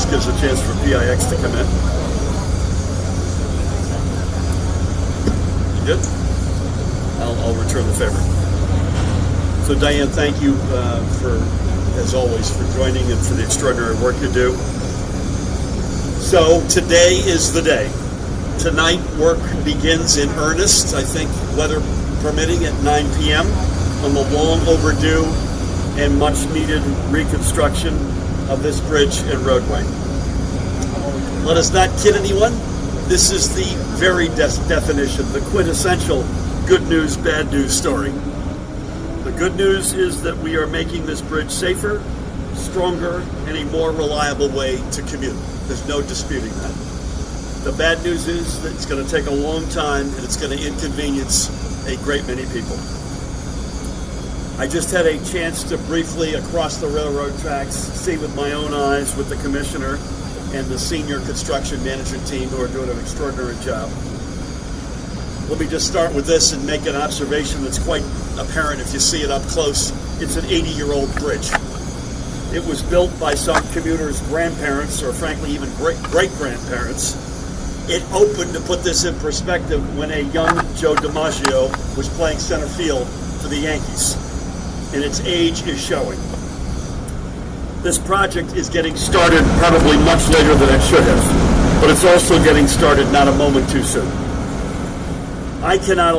This gives a chance for PIX to come in. You good? I'll return the favor. So Diane, thank you as always, for joining and for the extraordinary work you do. So today is the day. Tonight work begins in earnest, I think, weather permitting, at 9 p.m. on the long overdue and much needed reconstruction of this bridge and roadway. Let us not kid anyone. This is the very definition, the quintessential good news, bad news story. The good news is that we are making this bridge safer, stronger, and a more reliable way to commute. There's no disputing that. The bad news is that it's going to take a long time and it's going to inconvenience a great many people. I just had a chance to briefly, across the railroad tracks, see with my own eyes with the commissioner and the senior construction management team who are doing an extraordinary job. Let me just start with this and make an observation that's quite apparent if you see it up close. It's an 80-year-old bridge. It was built by some commuters' grandparents, or frankly even great-grandparents. It opened, to put this in perspective, when a young Joe DiMaggio was playing center field for the Yankees, and its age is showing. This project is getting started probably much later than it should have, but it's also getting started not a moment too soon. We cannot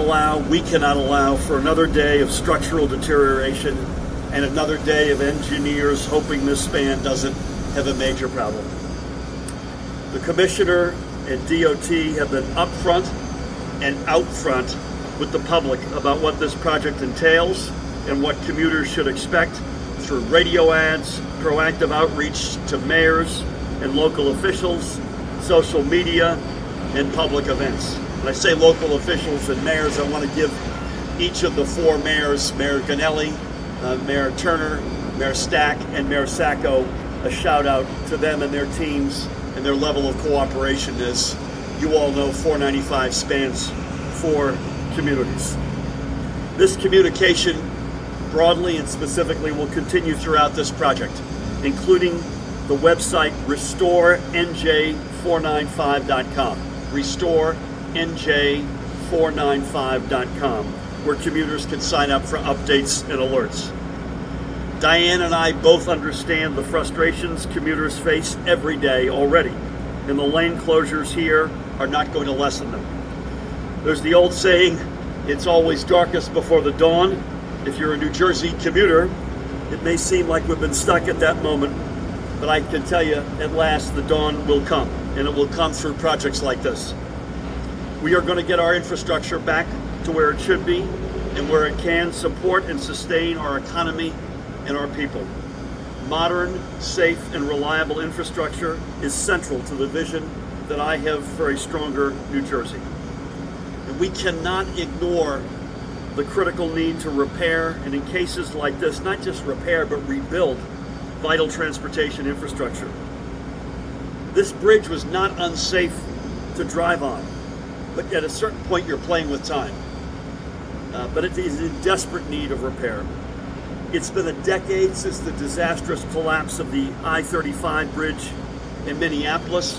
allow for another day of structural deterioration and another day of engineers hoping this span doesn't have a major problem. The Commissioner and DOT have been upfront and out front with the public about what this project entails and what commuters should expect through radio ads, proactive outreach to mayors and local officials, social media, and public events. When I say local officials and mayors, I want to give each of the four mayors, Mayor Ganelli, Mayor Turner, Mayor Stack, and Mayor Sacco, a shout out to them and their teams and their level of cooperation. As you all know, 495 spans 4 communities. This communication, broadly and specifically, will continue throughout this project, including the website restorenj495.com, restorenj495.com, where commuters can sign up for updates and alerts. Diane and I both understand the frustrations commuters face every day already, and the lane closures here are not going to lessen them. There's the old saying, it's always darkest before the dawn. If you're a New Jersey commuter, it may seem like we've been stuck at that moment, but I can tell you, at last, the dawn will come, and it will come through projects like this. We are going to get our infrastructure back to where it should be and where it can support and sustain our economy and our people. Modern, safe, and reliable infrastructure is central to the vision that I have for a stronger New Jersey. And we cannot ignore the critical need to repair, and in cases like this, not just repair, but rebuild vital transportation infrastructure. This bridge was not unsafe to drive on, but at a certain point you're playing with time. But it is in desperate need of repair. It's been a decade since the disastrous collapse of the I-35 bridge in Minneapolis.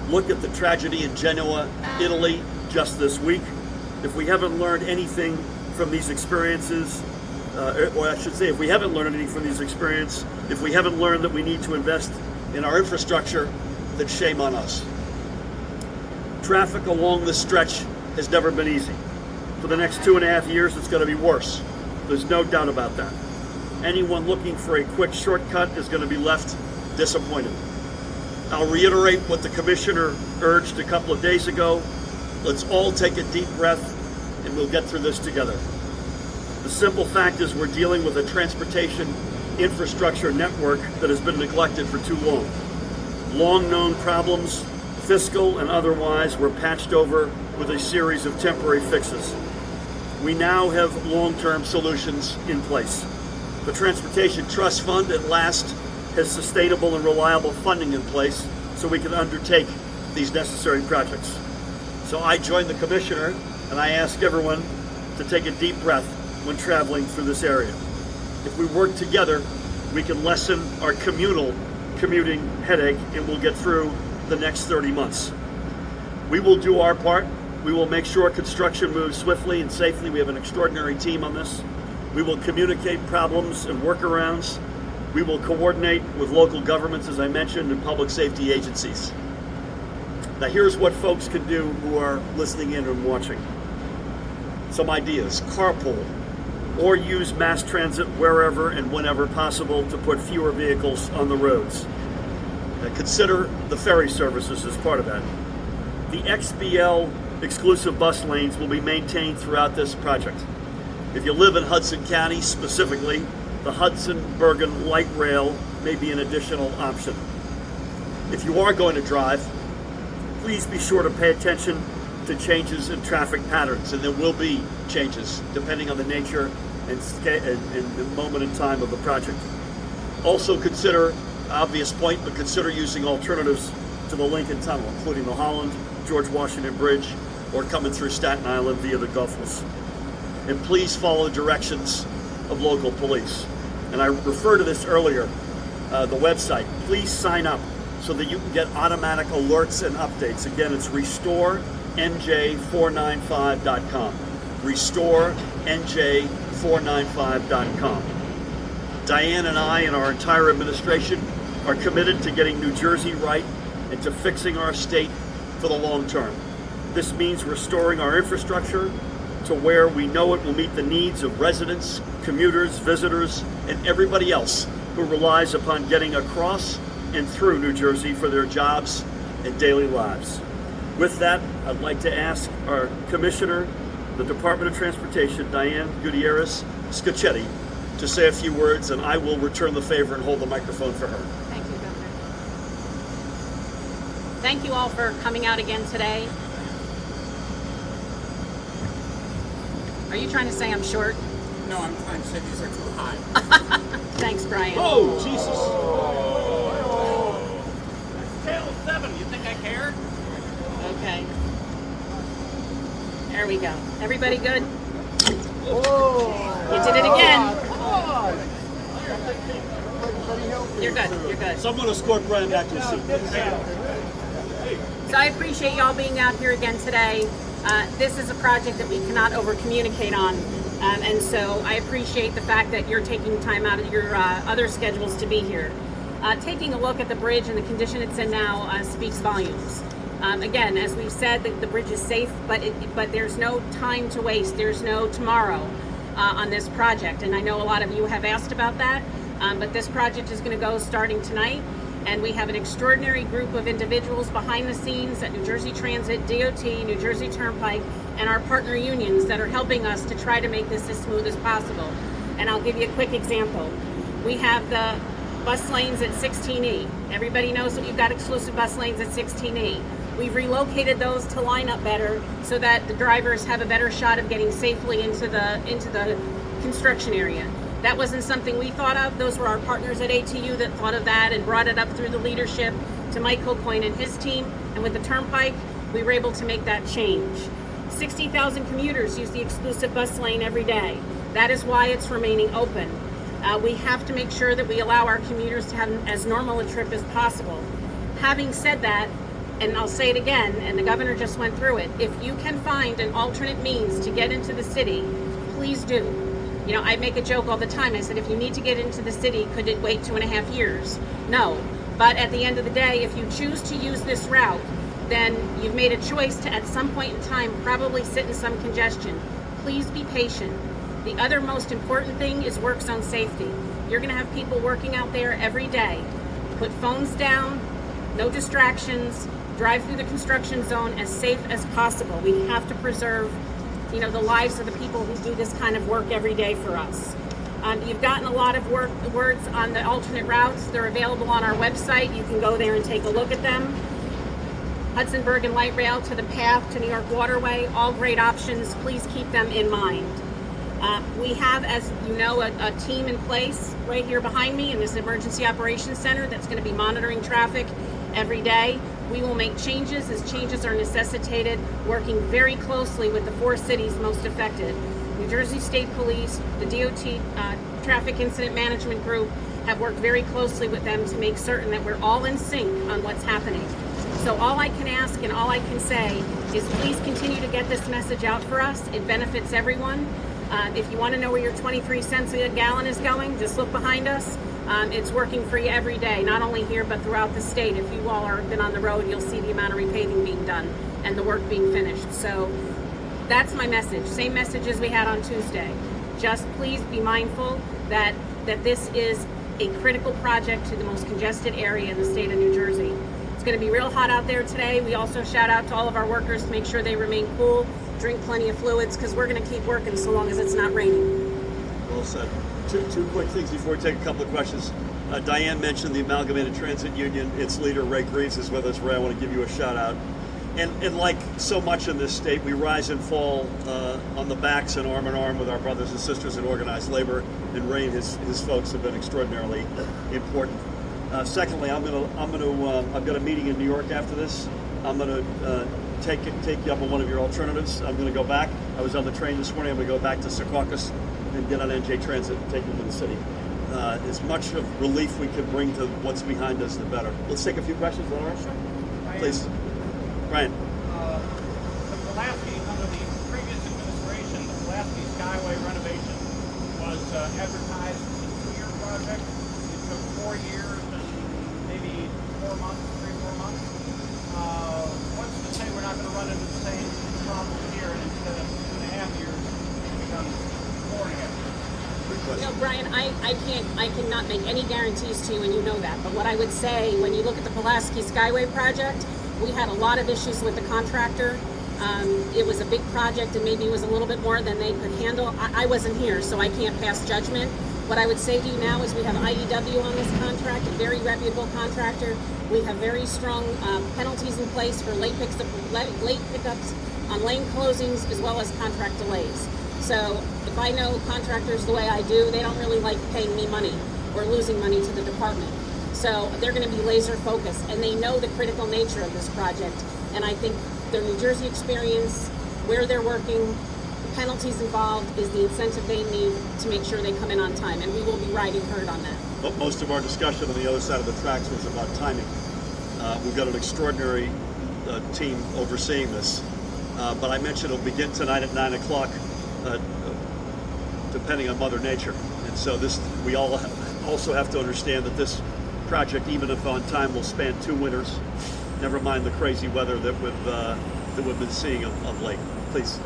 Look at the tragedy in Genoa, Italy, just this week. If we haven't learned anything from these experiences, or I should say, if we haven't learned anything from these experiences, if we haven't learned that we need to invest in our infrastructure, then shame on us. Traffic along this stretch has never been easy. For the next 2.5 years, it's going to be worse. There's no doubt about that. Anyone looking for a quick shortcut is going to be left disappointed. I'll reiterate what the Commissioner urged a couple of days ago. Let's all take a deep breath and we'll get through this together. The simple fact is we're dealing with a transportation infrastructure network that has been neglected for too long. Long-known problems, fiscal and otherwise, were patched over with a series of temporary fixes. We now have long-term solutions in place. The Transportation Trust Fund at last has sustainable and reliable funding in place so we can undertake these necessary projects. So I join the Commissioner and I ask everyone to take a deep breath when traveling through this area. If we work together, we can lessen our communal commuting headache, and we'll get through the next 30 months. We will do our part. We will make sure construction moves swiftly and safely. We have an extraordinary team on this. We will communicate problems and workarounds. We will coordinate with local governments, as I mentioned, and public safety agencies. Now here's what folks can do who are listening in and watching. Some ideas: carpool, or use mass transit wherever and whenever possible to put fewer vehicles on the roads. Consider the ferry services as part of that. The XBL exclusive bus lanes will be maintained throughout this project. If you live in Hudson County specifically, the Hudson Bergen light rail may be an additional option. If you are going to drive, please be sure to pay attention to changes in traffic patterns, and there will be changes depending on the nature and the moment in time of the project. Also consider, obvious point, but consider using alternatives to the Lincoln Tunnel, including the Holland, George Washington Bridge, or coming through Staten Island via the Gulfs. And please follow directions of local police. And I referred to this earlier, the website. Please sign up so that you can get automatic alerts and updates. Again, it's restorenj495.com. restorenj495.com. Diane and I and our entire administration are committed to getting New Jersey right and to fixing our state for the long term. This means restoring our infrastructure to where we know it will meet the needs of residents, commuters, visitors, and everybody else who relies upon getting across and through New Jersey for their jobs and daily lives. With that, I'd like to ask our Commissioner, the Department of Transportation, Diane Gutierrez Scacchetti, to say a few words, and I will return the favor and hold the microphone for her. Thank you, Governor. Thank you all for coming out again today. Are you trying to say I'm short? No, I'm trying to say these are too high. Thanks, Brian. Oh, Jesus. Tail 7, you think I care? Okay. There we go. Everybody good? Oh! You did it again. You're good. You're good. Someone escort Brian back to his seat. So I appreciate y'all being out here again today. This is a project that we cannot over-communicate on, and so I appreciate the fact that you're taking time out of your other schedules to be here. Taking a look at the bridge and the condition it's in now speaks volumes. Again, as we've said, the bridge is safe, but there's no time to waste. There's no tomorrow on this project, and I know a lot of you have asked about that, but this project is going to go starting tonight. And we have an extraordinary group of individuals behind the scenes at New Jersey Transit, DOT, New Jersey Turnpike, and our partner unions that are helping us to try to make this as smooth as possible. And I'll give you a quick example. We have the bus lanes at 16E. Everybody knows that we've got exclusive bus lanes at 16E. We've relocated those to line up better so that the drivers have a better shot of getting safely into the construction area. That wasn't something we thought of. Those were our partners at ATU that thought of that and brought it up through the leadership to Mike Cocoyne and his team. And with the Turnpike, we were able to make that change. 60,000 commuters use the exclusive bus lane every day. That is why it's remaining open. We have to make sure that we allow our commuters to have as normal a trip as possible. Having said that, and I'll say it again, and the governor just went through it, if you can find an alternate means to get into the city, please do. You know, I make a joke all the time. I said, if you need to get into the city, could it wait 2.5 years? No. But at the end of the day, if you choose to use this route, then you've made a choice to, at some point in time, probably sit in some congestion. Please be patient. The other most important thing is work zone safety. You're going to have people working out there every day. Put phones down, no distractions, drive through the construction zone as safe as possible. We have to preserve the lives of the people who do this kind of work every day for us. You've gotten a lot of words on the alternate routes. They're available on our website. You can go there and take a look at them. Hudson Bergen Light Rail to the Path to New York Waterway, all great options. Please keep them in mind. We have, as you know, a team in place right here behind me in this Emergency Operations Center that's going to be monitoring traffic every day. We will make changes as changes are necessitated, working very closely with the 4 cities most affected: New Jersey State Police, the DOT Traffic Incident Management Group, have worked very closely with them to make certain that we're all in sync on what's happening. So all I can ask and all I can say is please continue to get this message out for us. It benefits everyone. If you want to know where your 23 cents a gallon is going, just look behind us. It's working for you every day, not only here but throughout the state. If you all have been on the road, you'll see the amount of repaving being done and the work being finished. So that's my message. Same message as we had on Tuesday. Just please be mindful that this is a critical project to the most congested area in the state of New Jersey. It's going to be real hot out there today. We also shout out to all of our workers to make sure they remain cool, drink plenty of fluids, because we're going to keep working so long as it's not raining. Well said. Two quick things before we take a couple of questions. Diane mentioned the Amalgamated Transit Union. Its leader, Ray Greaves, is with us. Ray, I want to give you a shout out. And like so much in this state, we rise and fall on the backs and arm in arm with our brothers and sisters in organized labor. And Ray and his folks have been extraordinarily important. Secondly, I've got a meeting in New York after this. I'm going to take you up on one of your alternatives. I'm going to go back. I was on the train this morning. I'm going to go back to Secaucus and get on NJ Transit and take them to the city. As much of relief we can bring to what's behind us, the better. Let's take a few questions, is that all right? Sure. Please. Brian. The Pulaski, under the previous administration, the Pulaski Skyway renovation was advertised as a 2-year project. It took 4 years and maybe 4 months, 3-4 months. What's to say we're not going to run into the same problem here, and instead of 2.5 years, it becomes 4.5 years? You know, Brian, I cannot make any guarantees to you, and you know that. But what I would say, when you look at the Pulaski Skyway project, we had a lot of issues with the contractor. It was a big project, and maybe it was a little bit more than they could handle. I wasn't here, so I can't pass judgment. What I would say to you now is we have IDW on this contract, a very reputable contractor. We have very strong penalties in place for late pickups on lane closings, as well as contract delays. So if I know contractors the way I do, they don't really like paying me money or losing money to the department. So they're going to be laser focused, and they know the critical nature of this project. And I think their New Jersey experience, where they're working, the penalties involved is the incentive they need to make sure they come in on time. And we will be riding herd on that. But most of our discussion on the other side of the tracks was about timing. We've got an extraordinary team overseeing this. But I mentioned it'll begin tonight at 9 o'clock, depending on Mother Nature. And so we all also have to understand that this project, even if on time, will span 2 winters. Never mind the crazy weather that we've been seeing of late. Please.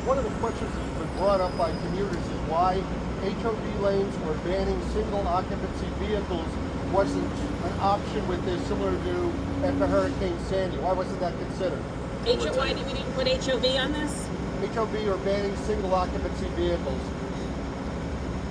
One of the questions that's been brought up by commuters is why HOV lanes or banning single occupancy vehicles wasn't an option with this, similar to after Hurricane Sandy. Why wasn't that considered? Why did we didn't put HOV on this? HOV or banning single occupancy vehicles.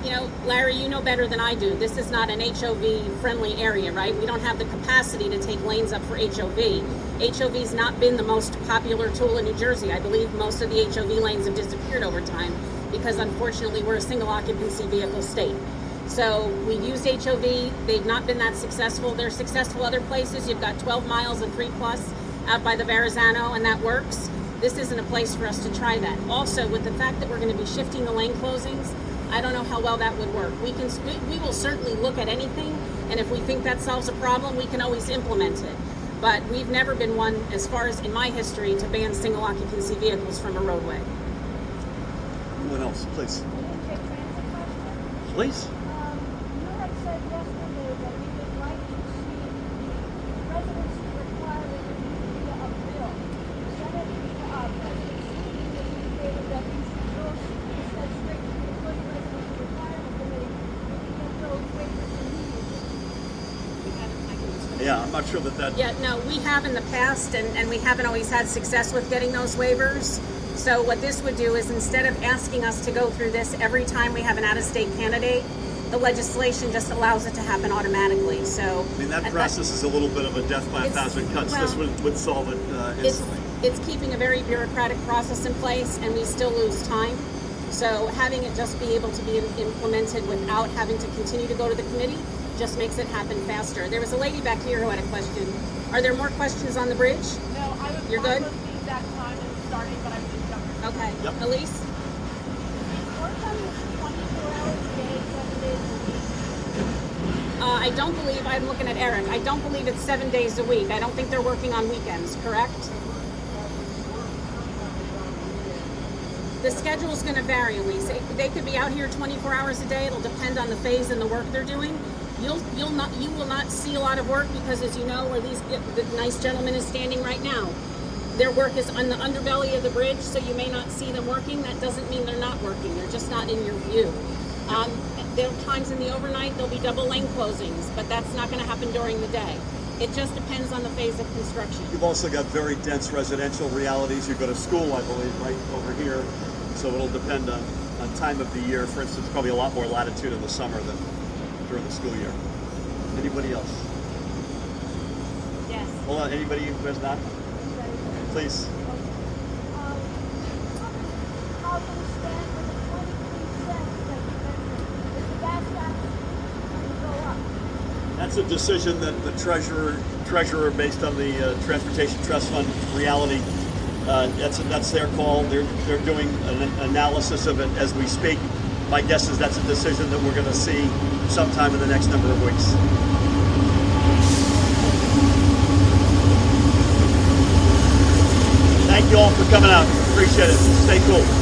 You know, Larry, you know better than I do. This is not an HOV-friendly area, right? We don't have the capacity to take lanes up for HOV. HOV's not been the most popular tool in New Jersey. I believe most of the HOV lanes have disappeared over time because, unfortunately, we're a single-occupancy vehicle state. So we've used HOV. They've not been that successful. They're successful other places. You've got 12 miles and 3+ out by the Verrazano, and that works. This isn't a place for us to try that. Also, with the fact that we're going to be shifting the lane closings, I don't know how well that would work. We will certainly look at anything, and if we think that solves a problem, we can always implement it. But we've never been one, as far as in my history, to ban single occupancy vehicles from a roadway. Anyone else, please? Please. You had said yesterday that you would like to see residency requirement via a bill. Senate residency in favor that these bills instead straight to the first residency requirement committee. We can get those waivers immediately. Yeah, I'm not sure that. Yeah, no, we have in the past, and we haven't always had success with getting those waivers. So what this would do is, instead of asking us to go through this every time we have an out-of-state candidate, the legislation just allows it to happen automatically. So I mean, that process is a little bit of a death by a thousand cuts. Well, this would solve it instantly. It's keeping a very bureaucratic process in place, and we still lose time. So having it just be able to be implemented without having to continue to go to the committee just makes it happen faster. There was a lady back here who had a question. Are there more questions on the bridge? No, I was You're good? the exact time it was starting, but I was just jumping. Okay. Yep. Elise? Work on this 24 hours a day, 7 days a week. I don't believe, I'm looking at Eric, I don't believe it's 7 days a week. I don't think they're working on weekends, correct? The schedule is going to vary, Elise. They could be out here 24 hours a day. It'll depend on the phase and the work they're doing. You will not see a lot of work because, as you know, where the nice gentleman is standing right now, their work is on the underbelly of the bridge, so you may not see them working. That doesn't mean they're not working. They're just not in your view. There are times in the overnight there'll be double lane closings, but that's not going to happen during the day. It just depends on the phase of construction. You've also got very dense residential realities. You go to school, I believe, right over here. So it'll depend on time of the year. For instance, probably a lot more latitude in the summer than during the school year. Anybody else? Yes. Hold on, anybody who has not? Please. How do we stand with the 23 cents that you mentioned? If the gas tax is going to go up? That's a decision that the treasurer based on the Transportation Trust Fund reality, that's their call. They're doing an analysis of it as we speak. My guess is that's a decision that we're going to see sometime in the next number of weeks. Thank you all for coming out. Appreciate it. Stay cool.